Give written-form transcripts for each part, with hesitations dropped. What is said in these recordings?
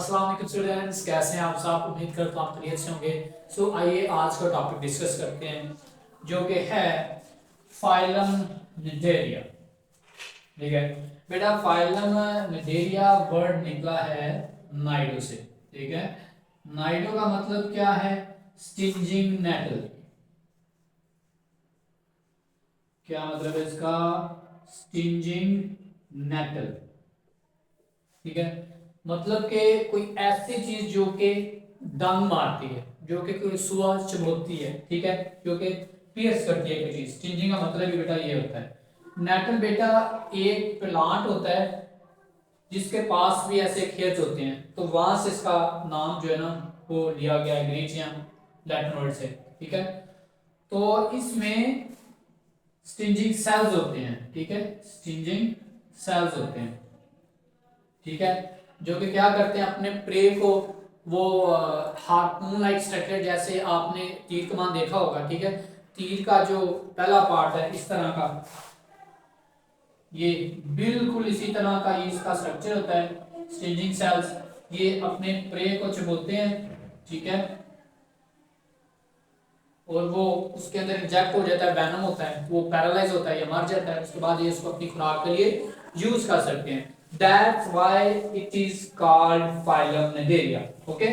अस्सलाम वालेकुम स्टूडेंट्स, कैसे हैं आप सब। उम्मीद करता हूँ आप खैरियत से होंगे। सो आइए आज का टॉपिक डिस्कस करते हैं जो कि है फाइलम निडेरिया। ठीक है बेटा, फाइलम निडेरिया वर्ड निकला है नाइडो से। ठीक है, नाइडो का मतलब क्या है? Stinging nettle. क्या मतलब है इसका? Stinging nettle. ठीक है, मतलब कि कोई ऐसी चीज जो कि डंग मारती है, जो कि कोई सुआ चुभोती है। ठीक है, जो कि पियर्स करती है कोई चीज। स्टिंजिंग का मतलब भी बेटा ये होता है। नेटल बेटा एक प्लांट होता है जिसके पास भी ऐसे खेत होते हैं, तो वहां से इसका नाम जो है ना वो लिया गया है, ग्रीचियम लैटिन वर्ड से। ठीक है, तो इसमें स्टिंजिंग सेल्स होते हैं। ठीक है, स्टिंजिंग सेल्स होते हैं। ठीक है, जो कि क्या करते हैं अपने प्रे को, वो हार्पून लाइक स्ट्रक्चर, जैसे आपने तीर कमान देखा होगा। ठीक है, तीर का जो पहला पार्ट है इस तरह का, ये बिल्कुल इसी तरह का ये इसका स्ट्रक्चर होता है। स्टिंजिंग सेल्स ये अपने प्रे को चुभोते हैं। ठीक है, और वो उसके अंदर इंजेक्ट हो जाता है, वेनम होता है, वो पैरालाइज होता है या मर जाता है। उसके बाद ये इसको अपनी खुराक के लिए यूज कर सकते हैं। That's why it is called phylum cnidaria. Okay,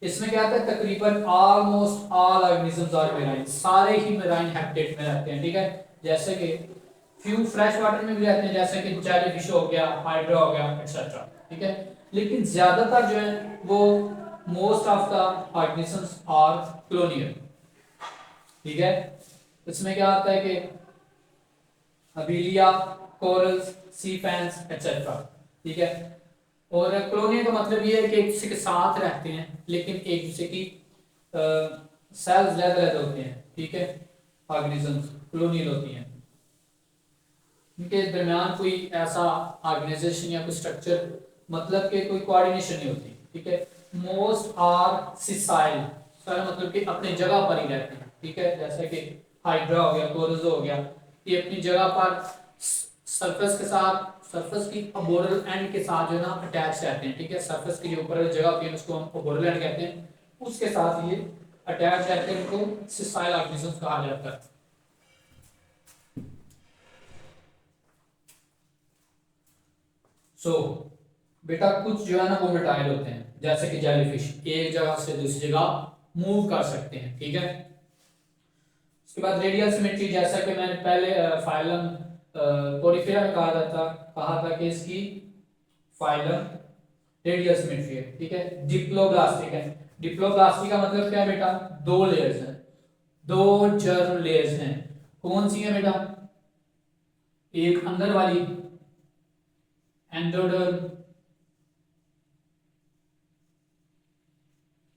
इसमें क्या आता है, तकरीबन almost all organisms are marine, सारे ही मेराइन हैबिटेट में रहते हैं। ठीक है, जैसे कि फ्यू फ्रेश वाटर में भी रहते हैं, जैसे कि जेलीफिश हो गया, हाइड्रा हो गया, एक्सेट्रा। ठीक है, लेकिन ज्यादातर जो है वो most of the organisms are colonial. ठीक है, इसमें क्या आता है कि obelia, corals, sea fans etcetera. ठीक है, और कॉलोनियल का मतलब ये है कि एक दूसरे के साथ रहते हैं, लेकिन एक दूसरे की सेल्स अलग-अलग होते हैं। ठीक है, ऑर्गेनिजम्स कॉलोनियल होती हैं, इनके दरमियान कोई ऐसा ऑर्गेनाइजेशन या कोई स्ट्रक्चर, मतलब कि कोई कोऑर्डिनेशन नहीं होती। ठीक है, मोस्ट आर सिसाइल, सारा मतलब कि अपनी जगह पर ही रहते हैं। ठीक है, जैसे कि हाइड्रा हो गया, कोरल्स हो गया, ये अपनी जगह पर सरफेस के साथ, सरफेस की अबोरल एंड के साथ जो है ना अटैच रहते हैं। ठीक है, सरफेस की जो ऊपर वाली जगह होती है उसको हम अबोरल एंड कहते हैं, उसके साथ ये अटैच रहते हैं, उनको सिसाइल ऑर्गेनिजम्स कहा जाता है। सो बेटा कुछ जो है ना वो मिटाइल होते हैं, जैसे कि जेलीफिश एक जगह से दूसरी जगह मूव कर सकते हैं। ठीक है, उसके बाद रेडियल सिमेट्री, जैसा कि मैंने पहले फाइलम पोरिफेरा में कहा था कि इसकी फाइलम रेडियल सिमेट्री है। ठीक है, डिप्लोब्लास्टिक है। डिप्लोब्लास्टिक का मतलब क्या है बेटा? दो लेयर्स हैं, दो जर्म लेयर्स हैं। कौन सी है बेटा? एक अंदर वाली एंडोडर्म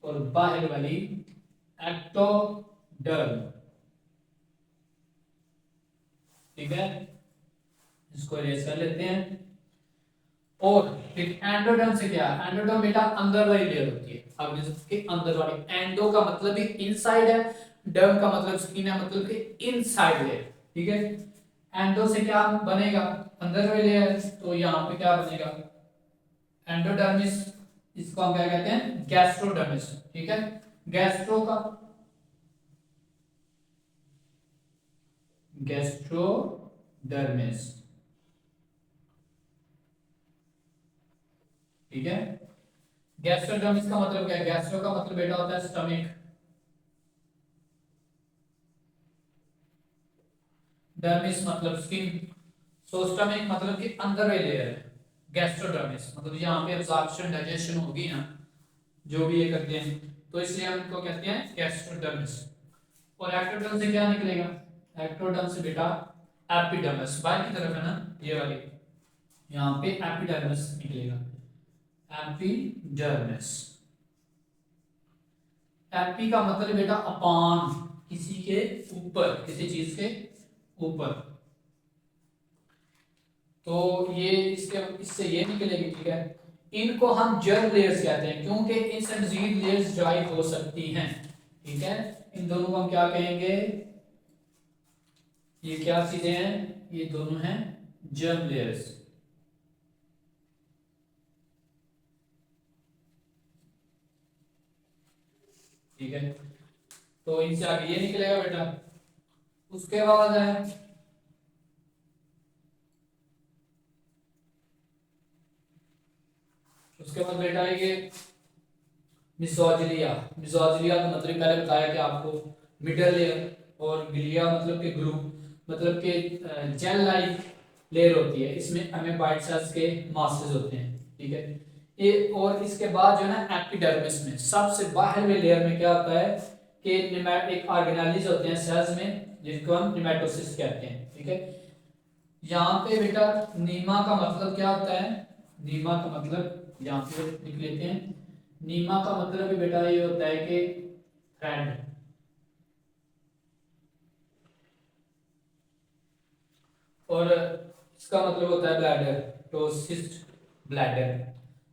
और बाहर वाली एक्टोडर्म। ठीक है, इसको इरेज कर लेते हैं। और फिर एंडोडर्म से क्या? एंडोडर्म बेटा अंदर वाली लेयर होती है, ऑर्गेनिज्म के अंदर वाली। एंडो का मतलब भी इनसाइड है, डर्म का मतलब स्किन है, मतलब कि इनसाइड लेयर। ठीक है, एंडो से क्या बनेगा? अंदर वाली लेयर। तो यहाँ पे क्या बनेगा? एंडोडर्मिस, इसको हम क्या कहते हैं? गैस्ट्रोडर्मिस। ठीक है, गैस्ट्रो का, गैस्ट्रोडर्मिस। ठीक है, गैस्ट्रोडर्मिस का मतलब क्या है? गैस्ट्रो का मतलब बेटा होता है स्टमक, डर्मिस मतलब स्किन, सो स्टमक मतलब कि अंदर वाली लेयर है। गैस्ट्रोडर्मिस मतलब यहाँ पे एब्जॉर्प्शन डाइजेशन होगी ना, जो भी ये करते हैं, तो इसलिए हम इनको कहते हैं गैस्ट्रोडर्मिस। और एक्टोडर्म से क्या निकलेगा? एक्टोडर्म से बेटा एपिडर्मिस, बाहर की तरफ है ना ये वाली, यहाँ पे एपिडर्मिस निकलेगा। एपिडर्मिस, एपी का मतलब बेटा अपान, किसी के ऊपर, किसी चीज के ऊपर। तो ये इसके इससे ये निकलेगी। ठीक है, इनको हम जर्म लेयर्स कहते हैं, क्योंकि इनसे मजीद लेयर्स ड्राई हो सकती हैं। ठीक है, इन दोनों को हम क्या कहेंगे? ये क्या चीजें हैं? ये दोनों हैं जर्म लेयर्स। ठीक है, तो इनसे आगे ये निकलेगा बेटा। उसके बाद है उसके बाद बेटा है ये मिसोजिलिया। मिसोजिलिया का मतलब पहले बताया कि आपको मिडल लेयर, और गिलिया मतलब कि ग्रुप, मतलब कि जेल लाइक लेयर होती है, इसमें अमीबाइड सेल्स के मासेस होते हैं। ठीक है, ये और इसके बाद जो है ना एपिडर्मिस में सबसे बाहर में लेयर में क्या होता है कि एक ऑर्गेनेलिज होते हैं सेल्स में जिनको हम निमेटोसिस कहते हैं। ठीक है, यहाँ पे बेटा नीमा का मतलब क्या होता है, नीमा का मतलब यहाँ पे लिख लेते हैं। नीमा का मतलब भी बेटा ये होता है कि थ्रेड, और इसका मतलब होता है ब्लैडर, तो सिस्ट ब्लैडर,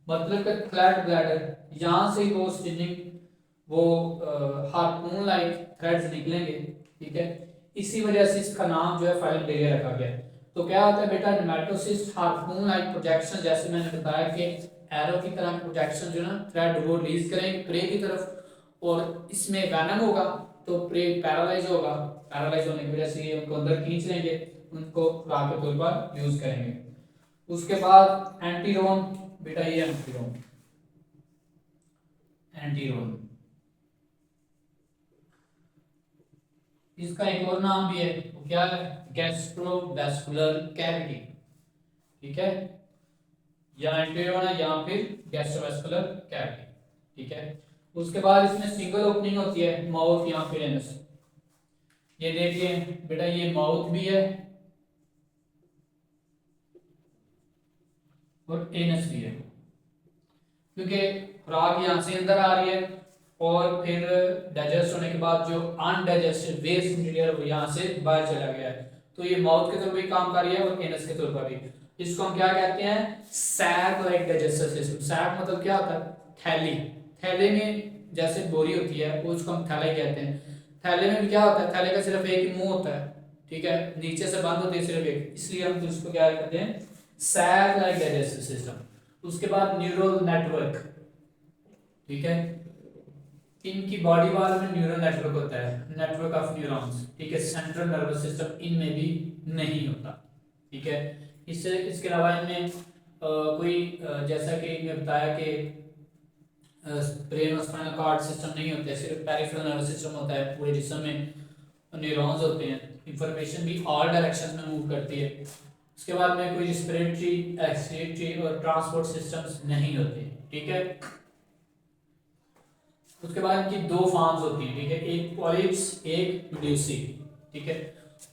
मतलब कि फ्लैट ब्लैडर। यहाँ से वो स्टिनिंग, वो हार्पून लाइक थ्रेड्स निकलेंगे। ठीक है, इसी वजह से इसका नाम जो है फाइलोडेलिया रखा गया है। तो क्या होता है बेटा, नेमेटोसिस्ट हार्पून लाइक प्रोजेक्शन, जैसे मैंने बताया कि एरो की तरह प्रोजेक्शन जो है ना थ्रेड वो रिलीज करेंगे प्रे की तरफ, और इसमें वैनम होगा तो प्रे पैरालाइज होगा, पैरालाइज होने की वजह से ये उनको अंदर खींच लेंगे, उनको खुराक के तौर पर यूज करेंगे। उसके बाद एंटीरोन, बेटा ये एंटीरोन, एंटीरोन इसका एक और नाम भी है, वो क्या है, गैस्ट्रोवेस्कुलर कैविटी। ठीक है, या एंटीरोन है या फिर गैस्ट्रोवेस्कुलर कैविटी। ठीक है, उसके बाद इसमें सिंगल ओपनिंग होती है, माउथ या फिर एनस। ये देखिए बेटा, ये माउथ भी है और एनस भी है, क्योंकि खुराक यहाँ से अंदर आ रही है और फिर डाइजेस्ट होने के बाद जो अनडाइजेस्टेड वेस्ट मटेरियल वो यहाँ से बाहर चला गया है, तो ये माउथ के तौर पर काम कर रही है और एनस के तौर पर भी। इसको हम क्या कहते हैं, sac like digestive system. Sac मतलब क्या होता है, थैली, थैले में जैसे बोरी होती है वो उसको हम थैला ही कहते हैं। थैले में भी क्या होता है, थैले का सिर्फ एक ही मुंह होता है, ठीक है, नीचे से बंद होती है सिर्फ एक, इसलिए हम इसको क्या कहते हैं, सैक लाइक डाइजेस्टिव सिस्टम। उसके बाद न्यूरल नेटवर्क, ठीक है, इनकी बॉडी वाल में न्यूरल नेटवर्क होता है, नेटवर्क ऑफ न्यूरॉन्स। ठीक है, सेंट्रल नर्वस सिस्टम इनमें भी नहीं होता। ठीक है, इससे इसके अलावा इनमें कोई जैसा कि इन्हें बताया कि ब्रेन और स्पाइनल कॉर्ड सिस्टम नहीं होते, सिर्फ पेरिफेरल नर्वस सिस्टम होता है, पूरे जिस्म में न्यूरॉन्स होते हैं, इंफॉर्मेशन भी ऑल डायरेक्शंस में मूव करती है। उसके बाद में कोई रिस्पिरेटरी, एक्सक्रीटरी और ट्रांसपोर्ट सिस्टम्स नहीं होते। ठीक है, उसके बाद इनकी दो फॉर्म्स होती हैं। ठीक है, एक पॉलिप्स, एक मेड्यूसी। ठीक है,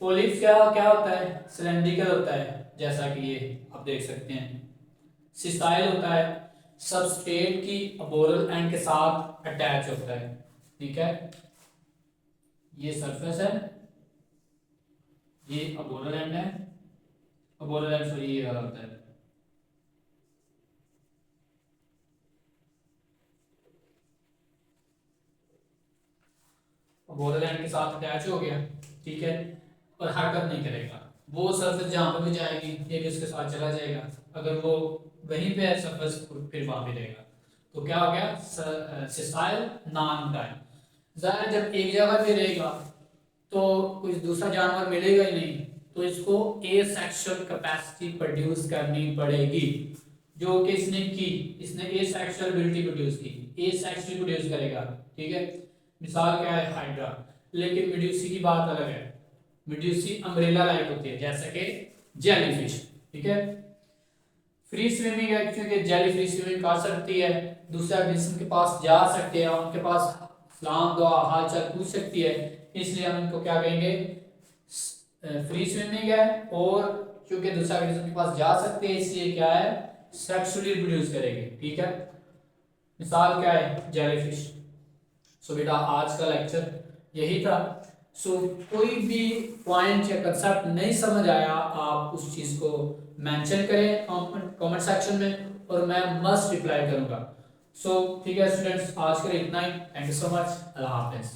पॉलिप्स क्या क्या होता है, सिलेंड्रिकल होता है, जैसा कि ये आप देख सकते हैं। सिस्टाइल होता है, सबस्ट्रेट की अबोरल एंड के साथ अटैच होता है। ठीक है, ये सरफेस है, ये अबोरल एंड है, अबोरल एंड सॉरी ये होता है। अबोरल एंड के साथ अटैच हो गया, ठीक है, और हरकत नहीं करेगा। वो सरफेस जहां पर भी जाएगी ये भी उसके साथ चला जाएगा, अगर वो वहीं पे है सरफेस फिर वहां पे रहेगा। तो क्या हो गया, सिस्टाइल नॉन टाइम। ज़ाहिर जब एक जगह पे रहेगा तो कोई दूसरा जानवर मिलेगा ही नहीं, तो इसको एसेक्सुअल कैपेसिटी प्रोड्यूस करनी पड़ेगी, जो कि इसने एसेक्सुअल एबिलिटी प्रोड्यूस की, एसेक्सुअल प्रोड्यूस करेगा। ठीक है, मिसाल क्या है, हाइड्रा। लेकिन मेड्यूसी की बात अलग है, मेड्यूसी अम्ब्रेला लाइक होती है जैसे कि जेलीफिश। ठीक है, फ्री स्विमिंग है क्योंकि जेली फ्री स्विमिंग कर सकती है, दूसरे ऑर्गेनिज्म के पास जा सकते हैं, उनके पास सलाम दुआ हाल चाल पूछ सकती है, इसलिए हम इनको क्या कहेंगे, फ्री स्विमिंग है। और क्योंकि दूसरे ऑर्गेनिज्म के पास जा सकते हैं इसलिए क्या है, सेक्सुअली रिप्रोड्यूस करेंगे। ठीक है, मिसाल क्या है, जेलीफिश। सो बेटा आज का लेक्चर यही था। सो कोई भी पॉइंट या कंसेप्ट नहीं समझ आया आप उस चीज को मेंशन करें कमेंट सेक्शन में और मैं मस्ट रिप्लाई करूंगा। सो ठीक है स्टूडेंट्स, आज के लिए इतना ही। थैंक यू सो मच, अल्लाह हाफिज।